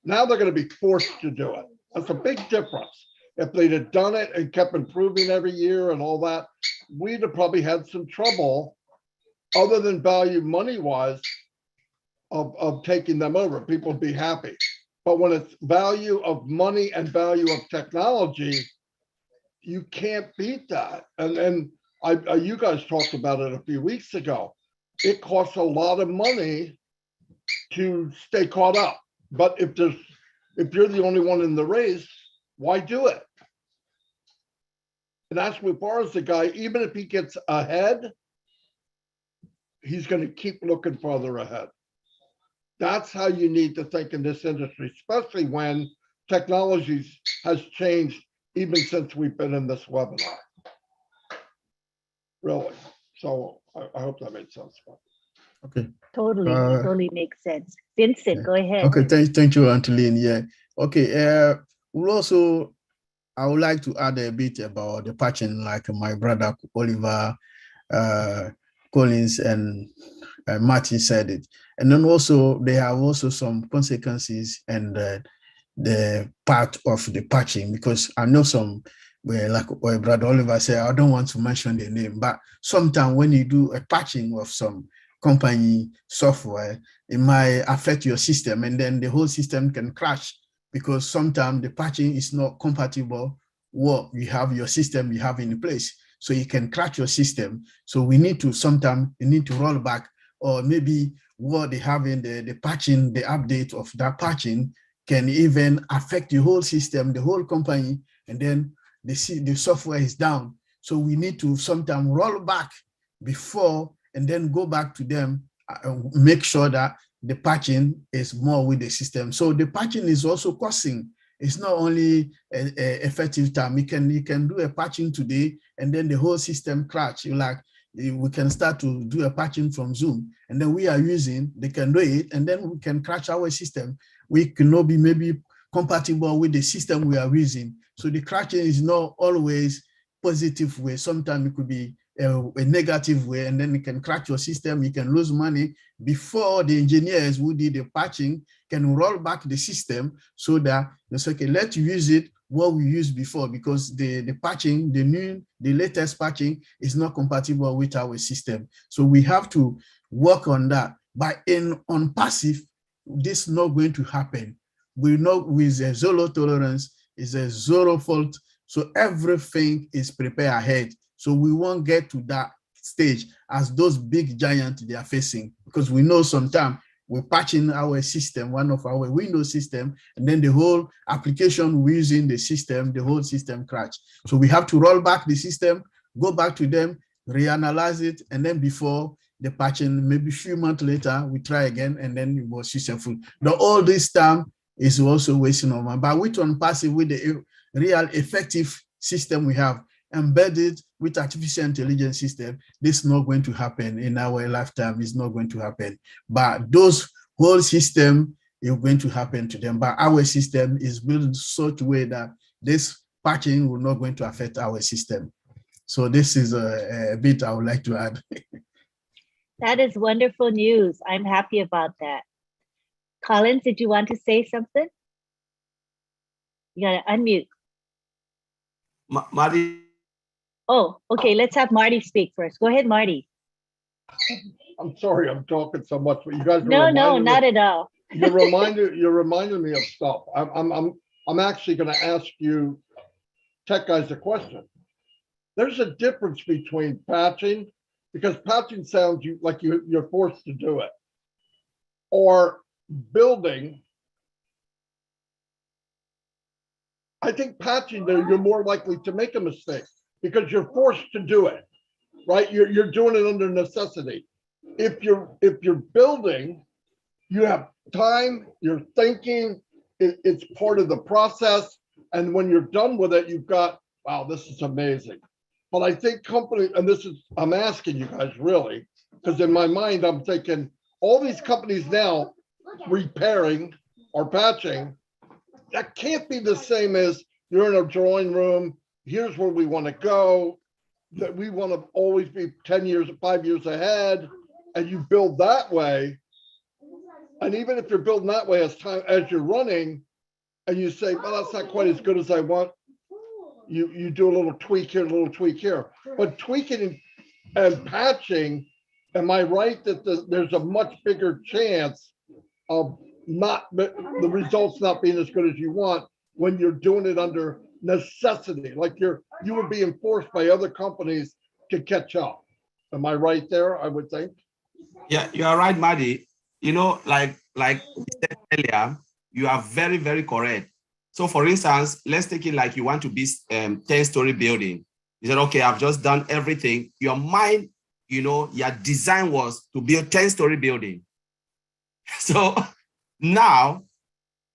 Now they're going to be forced to do it. That's a big difference. If they'd have done it and kept improving every year and all that, we'd have probably had some trouble, other than value money-wise, of taking them over. People would be happy. But when it's value of money and value of technology, you can't beat that. And you guys talked about it a few weeks ago. It costs a lot of money to stay caught up. But if you're the only one in the race, why do it? And that's Mufareh, the guy, even if he gets ahead, he's going to keep looking further ahead. That's how you need to think in this industry, especially when technology has changed even since we've been in this webinar. Really. So I hope that made sense. Okay. Totally makes sense. Vincent, go ahead. Okay, thank you, Anteline. Yeah. Okay. I would like to add a bit about the patching, like my brother Oliver Collins and Martin said it. And then also they have also some consequences and the part of the patching, because I know some where, like brother Oliver said, I don't want to mention the name, but sometimes when you do a patching of some company software, it might affect your system, and then the whole system can crash, because sometimes the patching is not compatible what you have your system you have in place. So you can crash your system. So we need to sometimes you need to roll back, or maybe what they have in the patching, the update of that patching can even affect the whole system, the whole company, and then the software is down. So we need to sometimes roll back before and then go back to them, make sure that the patching is more with the system. So the patching is also costing. It's not only a effective time. You can do a patching today and then the whole system crash. You like we can start to do a patching from Zoom, and then we are using, they can do it, and then we can crash our system. We cannot be maybe compatible with the system we are using. So the crashing is not always positive way. Sometimes it could be a negative way, and then it can crash your system. You can lose money before the engineers who did the patching can roll back the system so that it's okay, let's use it what we used before, because the patching, the latest patching is not compatible with our system. So we have to work on that. But on OnPassive, this is not going to happen. We know with a zero tolerance is a zero fault. So everything is prepared ahead. So we won't get to that stage as those big giants they are facing, because we know sometimes we're patching our system, one of our Windows system, and then the whole application we're using the system, the whole system crash. So we have to roll back the system, go back to them, reanalyze it, and then before the patching, maybe a few months later, we try again, and then it was successful. Now, all this time is also wasting of money. But with OnPassive, with the real effective system we have, embedded with artificial intelligence system, this is not going to happen in our lifetime. It's not going to happen. But those whole system is going to happen to them. But our system is built in such a way that this patching will not going to affect our system. So this is a bit I would like to add. That is wonderful news. I'm happy about that. Collins, did you want to say something? You gotta unmute. Marty. Oh, okay. Let's have Marty speak first. Go ahead, Marty. I'm sorry I'm talking so much, but you guys are No, not at all. you're reminding me of stuff. I'm actually going to ask you tech guys a question. There's a difference between patching, because patching sounds like you're forced to do it, or building. I think patching, you're more likely to make a mistake because you're forced to do it, right? You're doing it under necessity. If you're building, you have time, you're thinking, it's part of the process. And when you're done with it, you've got, wow, this is amazing. But I think companies, and I'm asking you guys really, because in my mind, I'm thinking all these companies now repairing or patching, that can't be the same as you're in a drawing room. Here's where we want to go. That we want to always be 10 years, 5 years ahead, and you build that way. And even if you're building that way as you're running, and you say, well, that's not quite as good as I want, you do a little tweak here, a little tweak here. But tweaking and patching, am I right that there's a much bigger chance of the results not being as good as you want when you're doing it under necessity, like you were being forced by other companies to catch up? Am I right there? I would think. Yeah, you are right, Maddie. You know, like we said earlier, you are very, very correct. So for instance, let's take it like you want to be 10-story building. You said, okay, I've just done everything. Your mind, you know, your design was to build 10-story building. So now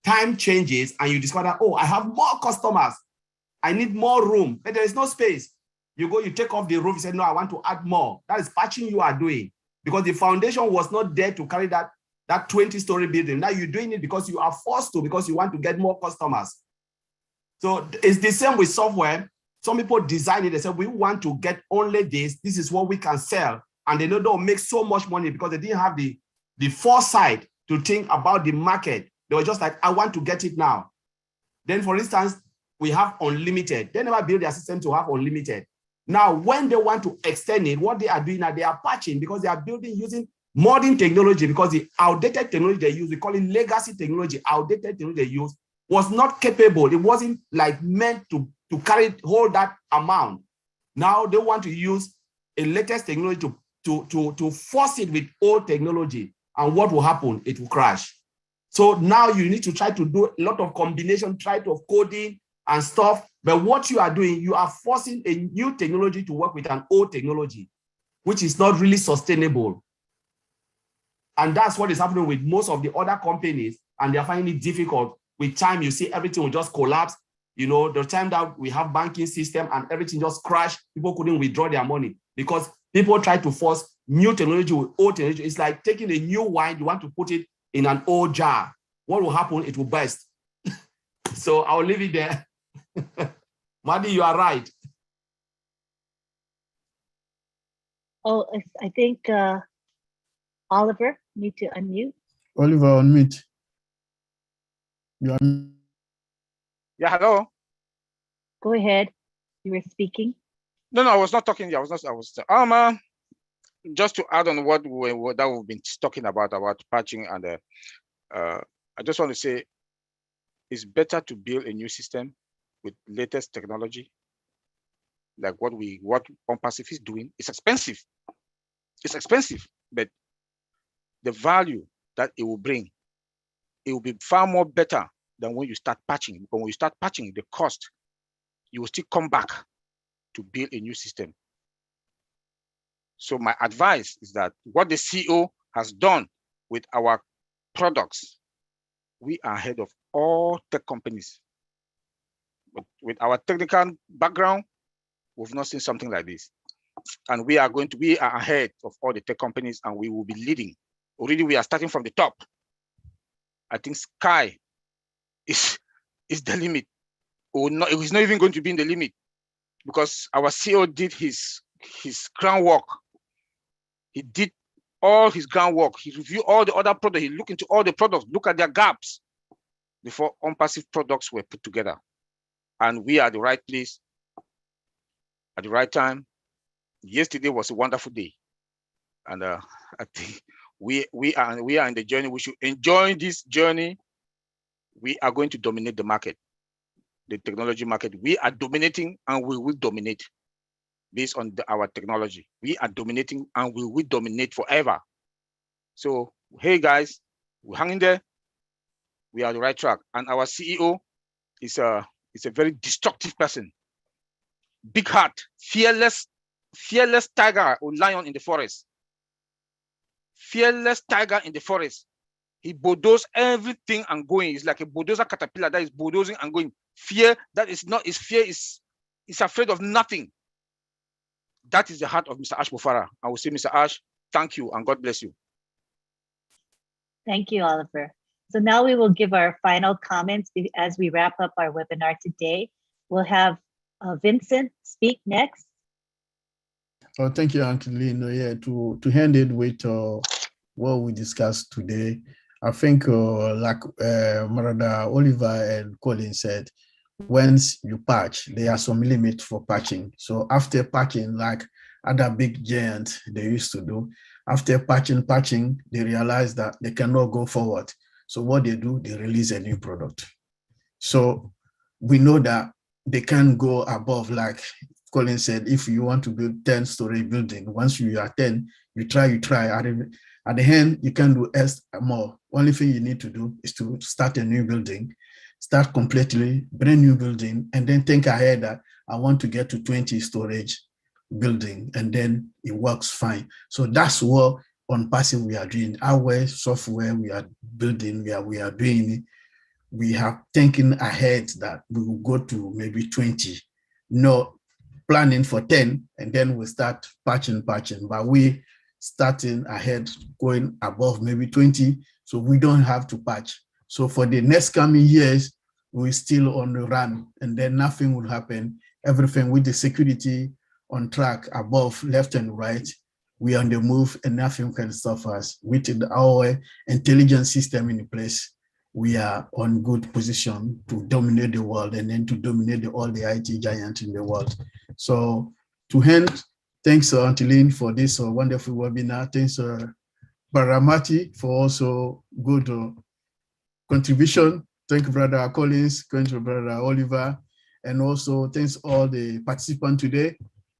time changes and you discover, oh, I have more customers. I need more room, but there is no space. You go, you take off the roof, you say, no, I want to add more. That is patching you are doing, because the foundation was not there to carry that 20-story building. Now you're doing it because you are forced to, because you want to get more customers. So it's the same with software. Some people design it, they say, we want to get only this. This is what we can sell. And they don't make so much money because they didn't have the foresight to think about the market. They were just like, I want to get it now. Then, for instance, we have unlimited. They never build their system to have unlimited. Now, when they want to extend it, what they are doing now, they are patching, because they are building using modern technology, because the outdated technology they use, we call it legacy technology, outdated technology they use, was not capable. It wasn't like meant to hold that amount. Now they want to use a latest technology to force it with old technology. And what will happen? It will crash. So now you need to try to do a lot of combination, try to coding and stuff. But what you are doing, you are forcing a new technology to work with an old technology, which is not really sustainable. And that's what is happening with most of the other companies, and they're finding it difficult. With time, you see everything will just collapse. You know, the time that we have banking system and everything just crashed, people couldn't withdraw their money because People try to force new technology with old technology. It's like taking a new wine, you want to put it in an old jar. What will happen? It will burst. So I'll leave it there. Madi, you are right. Oh, I think Oliver, need to unmute. Oliver, unmute. You are. Yeah, hello. Go ahead. You were speaking. No, I was not talking. I was just to add on what we've been talking about patching, and I just want to say it's better to build a new system with latest technology, like what OnPassive is doing. It's expensive. It's expensive, but the value that it will bring, it will be far more better than when you start patching. Because when you start patching, the cost, you will still come back to build a new system. So my advice is that what the CEO has done with our products, we are ahead of all tech companies. But with our technical background, we've not seen something like this. And we are ahead of all the tech companies, and we will be leading. Already we are starting from the top. I think sky is the limit. It is not even going to be in the limit, because our CEO did his groundwork. He did all his groundwork. He reviewed all the other products. He looked into all the products, look at their gaps before OnPassive products were put together. And we are at the right place at the right time. Yesterday was a wonderful day. And I think we are in the journey. We should enjoy this journey. We are going to dominate the market, the technology market. We are dominating, and we will dominate. Based on our technology, we are dominating, and we will dominate forever. So, hey guys, we're hanging there. We are on the right track, and our CEO is a very destructive person. Big heart, fearless tiger or lion in the forest. Fearless tiger in the forest. He bulldozes everything and going. It's like a bulldozer caterpillar that is bulldozing and going. Fear that is not his fear is afraid of nothing. That is the heart of Mr. Ash Mufareh. I will say, Mr. Ash, thank you and God bless you. Thank you, Oliver. So now we will give our final comments as we wrap up our webinar today. We'll have Vincent speak next. Oh, thank you, Uncle Lino. Yeah, to end it with what we discussed today, I think like Marada, Oliver, and Colin said, once you patch, there are some limits for patching. So after patching, like other big giants they used to do, after patching, they realize that they cannot go forward. So what they do, they release a new product. So we know that they can't go above, like Colin said, if you want to build 10-story building, once you are 10, you try. At the end, you can do more. Only thing you need to do is to start a new building, start completely brand new building, and then think ahead that I want to get to 20 storage building, and then it works fine. So that's what OnPassive we are doing. Our software we are building, we are doing it. We have thinking ahead that we will go to maybe 20, no planning for 10, and then we start patching, but we starting ahead, going above maybe 20, so we don't have to patch. So for the next coming years, we're still on the run, and then nothing will happen. Everything with the security on track, above, left and right, we are on the move, and nothing can stop us. With our intelligence system in place, we are on good position to dominate the world, and then to dominate all the IT giants in the world. So to end, thanks Antilene for this wonderful webinar. Thanks Baramati for also good contribution. Thank you, Brother Collins. Thank you, Brother Oliver. And also thanks all the participants today.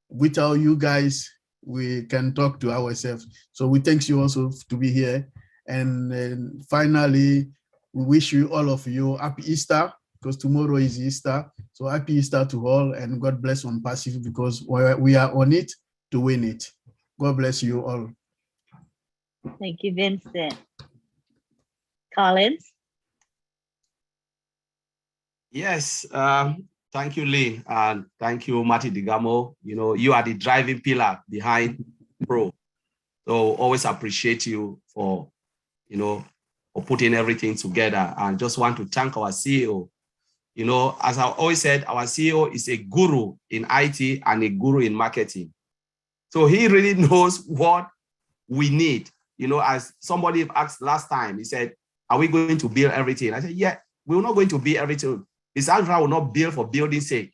Without you guys, we can talk to ourselves. So we thank you also to be here. And finally, we wish you, all of you, happy Easter, because tomorrow is Easter. So happy Easter to all, and God bless OnPassive, because we are on it to win it. God bless you all. Thank you, Vincent. Collins? Yes, thank you, Lee, and thank you, Marty Digamo. You know, you are the driving pillar behind Pro. So always appreciate you for, for putting everything together, and just want to thank our CEO. As I always said, our CEO is a guru in IT and a guru in marketing. So he really knows what we need. As somebody asked last time, he said, are we going to build everything? I said, yeah, we're not going to build everything. This Algebra will not build for building's sake.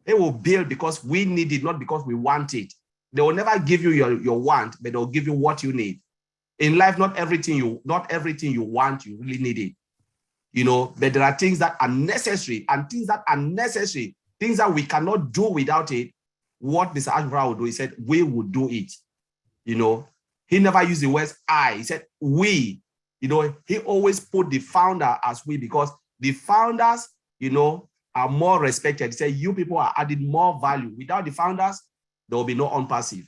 They will build because we need it, not because we want it. They will never give you your want, but they'll give you what you need. In life, not everything you want, you really need it. But there are things that are necessary, and things that are necessary, things that we cannot do without it. What Mr. Algebra will do, he said, we will do it. He never used the words I. He said we. He always put the founder as we, because the founders, are more respected. He said, you people are adding more value. Without the founders, there will be no OnPassive.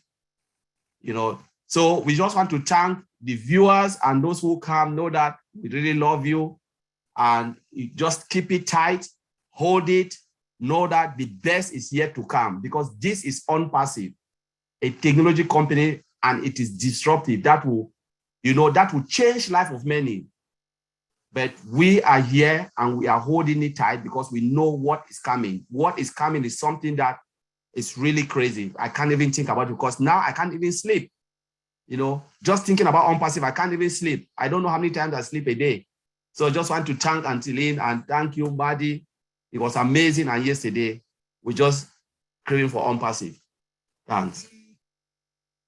So we just want to thank the viewers and those who come. Know that we really love you, and you just keep it tight, hold it. Know that the best is yet to come, because this is OnPassive, a technology company, and it is disruptive. That will change life of many. But we are here and we are holding it tight because we know what is coming. What is coming is something that is really crazy. I can't even think about it, because now I can't even sleep. Just thinking about OnPassive, I can't even sleep. I don't know how many times I sleep a day. So I just want to thank Antolin and thank you, Buddy. It was amazing. And yesterday, we just craving for OnPassive. Thanks.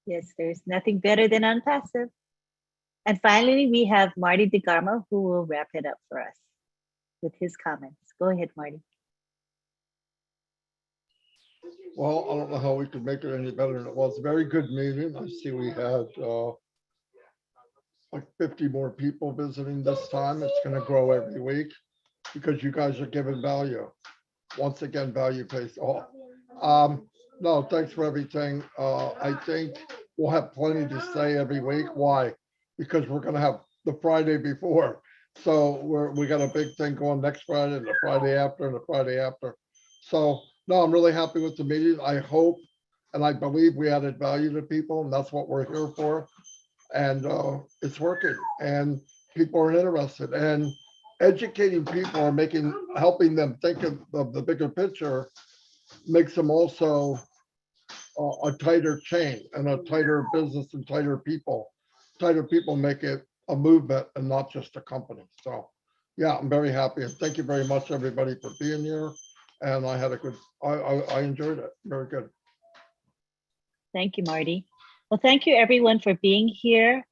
Yes, there's nothing better than OnPassive. And finally, we have Marty DeGarmo, who will wrap it up for us with his comments. Go ahead, Marty. Well, I don't know how we could make it any better than it was. Very good meeting. I see we had like 50 more people visiting this time. It's going to grow every week because you guys are giving value. Once again, value pays off. No, thanks for everything. I think we'll have plenty to say every week. Why? Because we're going to have the Friday before. So we got a big thing going next Friday, and the Friday after, and the Friday after. So no, I'm really happy with the meeting. I hope and I believe we added value to people, and that's what we're here for. And it's working, and people are interested, and educating people are helping them think of the bigger picture, makes them also a tighter chain and a tighter business and tighter people. Tighter people make it a movement and not just a company. So yeah, I'm very happy, and thank you very much, everybody, for being here. And I had a good, I enjoyed it. Very good. Thank you, Marty. Well, thank you everyone for being here.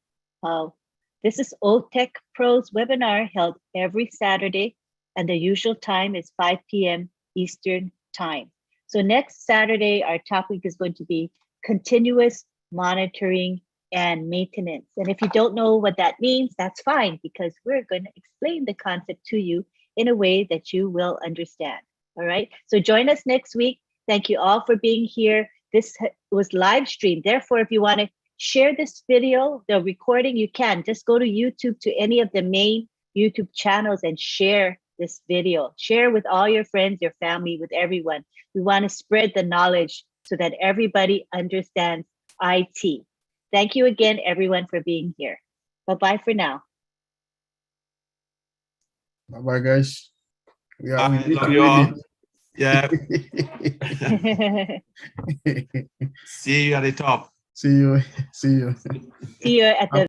This is OTech Pros webinar held every Saturday, and the usual time is 5 p.m. Eastern time. So next Saturday, our topic is going to be continuous monitoring and maintenance. And if you don't know what that means, that's fine, because we're going to explain the concept to you in a way that you will understand. All right, so join us next week. Thank you all for being here. This was live streamed. Therefore, if you want to share this video, the recording, you can. Just go to YouTube, to any of the main YouTube channels, and share this video. Share with all your friends, your family, with everyone. We want to spread the knowledge so that everybody understands IT. Thank you again, everyone, for being here. Bye-bye for now. Bye-bye, guys. I love you all. Yeah. See you at the top. See you. See you. See you at the